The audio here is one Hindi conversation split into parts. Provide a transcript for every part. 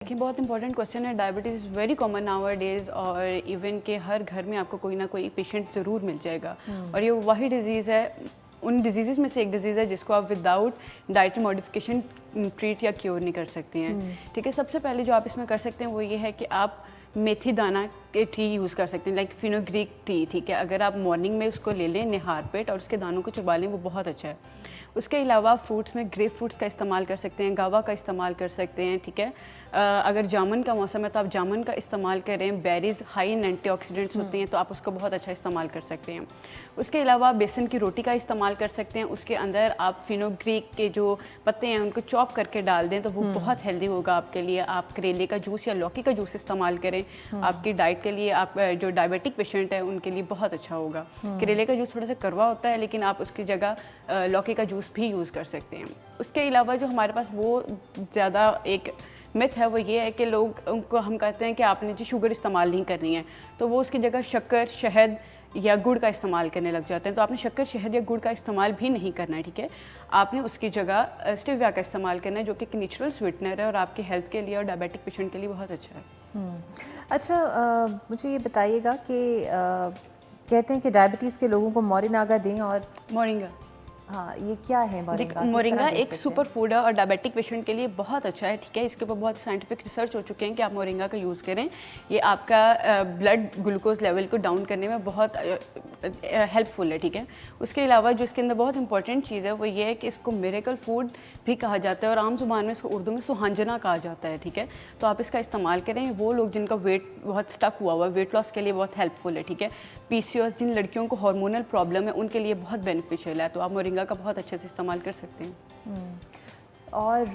देखिए बहुत इंपॉर्टेंट क्वेश्चन है। Diabetes is very common now days और इवन के हर घर में आपको कोई ना कोई पेशेंट ज़रूर मिल जाएगा। और ये वही डिज़ीज़ है, उन डिजीज़ में से एक डिज़ीज़ है जिसको आप विदाउट डाइटरी मॉडिफिकेशन ट्रीट या क्योर नहीं कर सकती हैं। ठीक है, सबसे पहले जो आप इसमें कर सकते हैं वो ये है कि आप मेथी दाना के टी यूज़ कर सकते हैं, लाइक फिनोग्रीक टी। ठीक है, अगर आप मॉर्निंग में उसको ले लें निहार पेट और उसके दानों को चबा लें, वो बहुत अच्छा है। उसके अलावा फ्रूट्स में ग्रेप फ्रूट्स का इस्तेमाल कर सकते हैं, गावा का इस्तेमाल कर सकते हैं। ठीक है, अगर जामुन का मौसम है तो आप जामुन का इस्तेमाल करें। बेरीज हाई इन एंटीऑक्सीडेंट्स होती हैं तो आप उसको बहुत अच्छा इस्तेमाल कर सकते हैं। उसके अलावा बेसन की रोटी का इस्तेमाल कर सकते हैं, उसके अंदर आप फिनोग्रीक के जो पत्ते हैं उनको चॉप करके डाल दें तो वो बहुत हेल्दी होगा आपके लिए। आप करेले का जूस या लौकी का जूस इस्तेमाल करें, आपकी डाइट के लिए, आप जो डायबिटिक पेशेंट है उनके लिए बहुत अच्छा होगा। करेले का जूस थोड़ा सा कड़वा होता है लेकिन आप उसकी जगह लौकी का जूस भी यूज़ कर सकते हैं। उसके अलावा जो हमारे पास वो ज़्यादा एक मिथ है वो ये है कि लोग उनको हम कहते हैं कि आपने जी शुगर इस्तेमाल नहीं करनी है तो वो उसकी जगह शक्कर, शहद या गुड़ का इस्तेमाल करने लग जाते हैं। तो आपने शक्कर, शहद या गुड़ का इस्तेमाल भी नहीं करना है। ठीक है, आपने उसकी जगह स्टेविया का इस्तेमाल करना है जो कि एक नेचुरल स्वीटनर है और आपके हेल्थ के लिए और डायबिटिक पेशेंट के लिए बहुत अच्छा है। अच्छा, मुझे ये बताइएगा कि कहते हैं कि डायबिटीज़ के लोगों को मोरिंगा दें और मोरिंगा, हाँ, ये क्या है मोरिंगा? मोरिंगा एक सुपर फूड है और डायबिटिक पेशेंट के लिए बहुत अच्छा है। ठीक है, इसके ऊपर बहुत साइंटिफिक रिसर्च हो चुके हैं कि आप मोरिंगा का यूज़ करें। ये आपका ब्लड ग्लूकोज लेवल को डाउन करने में बहुत हेल्पफुल है। ठीक है, उसके अलावा जो इसके अंदर बहुत इंपॉर्टेंट चीज़ है वो ये है कि इसको मिरेकल फूड भी कहा जाता है और आम जुबान में इसको उर्दू में सुहांजना कहा जाता है। ठीक है, तो आप इसका इस्तेमाल करें। वो लोग जिनका वेट बहुत स्टक हुआ हुआ है, वेट लॉस के लिए बहुत हेल्पफुल है। ठीक है, PCOS जिन लड़कियों को हार्मोनल प्रॉब्लम है उनके लिए बहुत बेनिफिशियल है, तो आप मोरिंगा का बहुत अच्छे से इस्तेमाल कर सकते हैं। और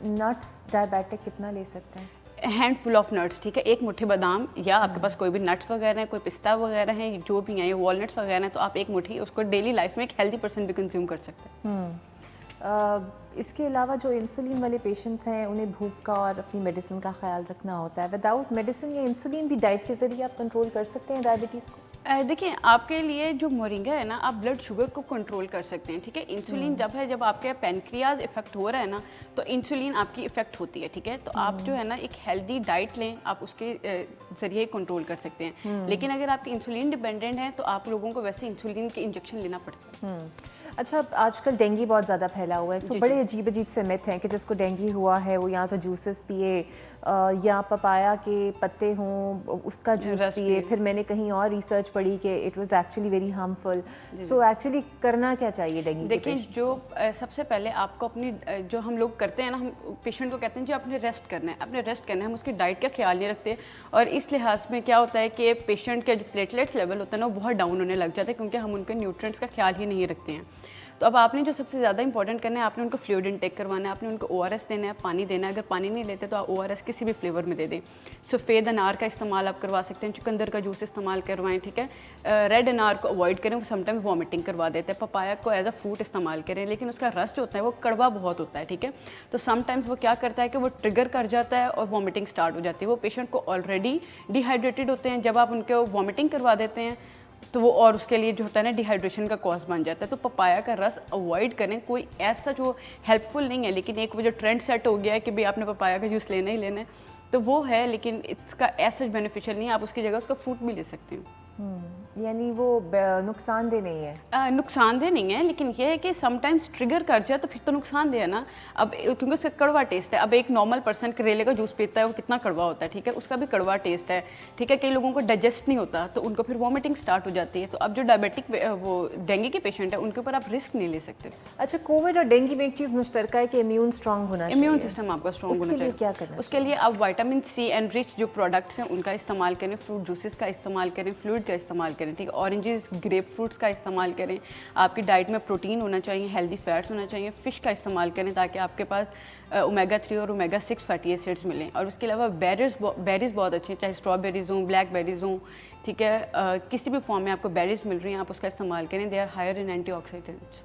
नट्स डायबिटिक कितना ले सकते हैं? Handful of nuts. ठीक है, एक मुट्ठी बादाम या आपके पास कोई भी नट्स वगैरह हैं, कोई पिस्ता वगैरह हैं, जो भी हैं, वॉलनट्स वगैरह हैं, तो आप एक मुट्ठी उसको डेली लाइफ में एक हेल्दी पर्सन भी कंज्यूम कर सकते हैं। इसके अलावा जो इंसुलिन वाले पेशेंट्स हैं उन्हें भूख का और अपनी मेडिसिन का ख्याल रखना होता है। विदाउट मेडिसिन या इंसुलिन भी डाइट के ज़रिए आप कंट्रोल कर सकते हैं डायबिटीज़ को? देखिए आपके लिए जो मोरिंगा है ना, आप ब्लड शुगर को कंट्रोल कर सकते हैं। ठीक है, इंसुलिन जब आपके पेनक्रियाज इफेक्ट हो रहा है ना तो इंसुलिन आपकी इफेक्ट होती है। ठीक है, तो आप जो है ना एक हेल्दी डाइट लें, आप उसके जरिए कंट्रोल कर सकते हैं। लेकिन अगर आपकी इंसुलिन डिपेंडेंट है तो आप लोगों को वैसे इंसुलिन के इंजेक्शन लेना पड़ता है। अच्छा, आजकल डेंगू बहुत ज़्यादा फैला हुआ है, सो बड़े अजीब अजीब से मिथ हैं कि जिसको डेंगू हुआ है वो या तो जूसेस पिए या पपाया के पत्ते हों उसका जूस पिए। फिर मैंने कहीं और रिसर्च पढ़ी कि it was actually very harmful. So actually करना क्या चाहिए डेंगू? देखिए जो सबसे पहले आपको अपनी जो हम लोग करते हैं ना, हम पेशेंट को कहते हैं जो आपने रेस्ट करना है, अपने रेस्ट करना है, हम उसकी डाइट का ख्याल नहीं रखते। और इस लिहाज में क्या होता है कि पेशेंट के जो प्लेटलेट्स लेवल होता है ना वो बहुत डाउन होने लग जाते हैं क्योंकि हम उनके न्यूट्रिएंट्स का ख्याल ही नहीं रखते हैं। तो अब आपने जो सबसे ज़्यादा इंपॉर्टेंट करना है, आपने उनको फ्लूइड इनटेक करवाना है, आपने उनको ORS देना है, पानी देना है। अगर पानी नहीं लेते तो आप ORS किसी भी फ्लेवर में दे दें। सफ़ेद अनार का इस्तेमाल आप करवा सकते हैं, चुकंदर का जूस इस्तेमाल करवाएं। ठीक है, रेड अनार को अवॉइड करें, वो समटाइम वॉमिटिंग करवा देते हैं। पपाया को एज अ फ्रूट इस्तेमाल करें लेकिन उसका रस जो होता है वो कड़वा बहुत होता है। ठीक है, तो समटाइम्स वो क्या करता है कि वो ट्रिगर कर जाता है और वॉमिटिंग स्टार्ट हो जाती है। वो पेशेंट को ऑलरेडी डिहाइड्रेटेड होते हैं, जब आप उनको वॉमिटिंग करवा देते हैं तो वो और उसके लिए जो होता है ना डिहाइड्रेशन का कॉज बन जाता है। तो पपाया का रस अवॉइड करें। कोई ऐसा जो हेल्पफुल नहीं है लेकिन एक वो जो ट्रेंड सेट हो गया है कि भाई आपने पपाया का जूस लेना ही लेना है तो वो है, लेकिन इसका ऐसा बेनिफिशियल नहीं है। आप उसकी जगह उसका फ्रूट भी ले सकते हैं। यानी वो नुकसानदेह नहीं है? नुकसानदेह नहीं है, लेकिन ये है कि समटाइम्स ट्रिगर कर जाए तो फिर तो नुकसानदेह है ना। अब क्योंकि उसका कड़वा टेस्ट है। अब एक नॉर्मल पर्सन करेले का जूस पीता है, वो कितना कड़वा होता है। ठीक है, उसका भी कड़वा टेस्ट है। ठीक है, कई लोगों को डाइजेस्ट नहीं होता तो उनको फिर वॉमिटिंग स्टार्ट हो जाती है। तो अब जो डायबिटिक वो डेंगू के पेशेंट है उनके ऊपर आप रिस्क नहीं ले सकते। अच्छा, कोविड और डेंगू में एक चीज़ मुश्तरका है कि इम्यून स्ट्रॉन्ग होना चाहिए। इम्यून सिस्टम आपका स्ट्रॉन्ग होना चाहिए। क्या करना? उसके लिए आप विटामिन C एनरिच जो प्रोडक्ट्स हैं उनका इस्तेमाल करें, फ्रूट जूसेस का इस्तेमाल करें, फ्लूइड का इस्तेमाल करें। ठीक है, ऑरेंजेस, ग्रेप फ्रूट्स का इस्तेमाल करें। आपकी डाइट में प्रोटीन होना चाहिए, हेल्दी फैट्स होना चाहिए। फ़िश का इस्तेमाल करें ताकि आपके पास ओमेगा 3 और ओमेगा 6 फैटी एसिड्स मिलें। और उसके अलावा बेरीज़ बहुत अच्छी हैं, चाहे स्ट्रॉबेरीज़ हों, ब्लैक बेरीज़ हों। ठीक है, किसी भी फॉर्म में आपको बेरीज़ मिल रही हैं, आप उसका इस्तेमाल करें। They are higher in antioxidants.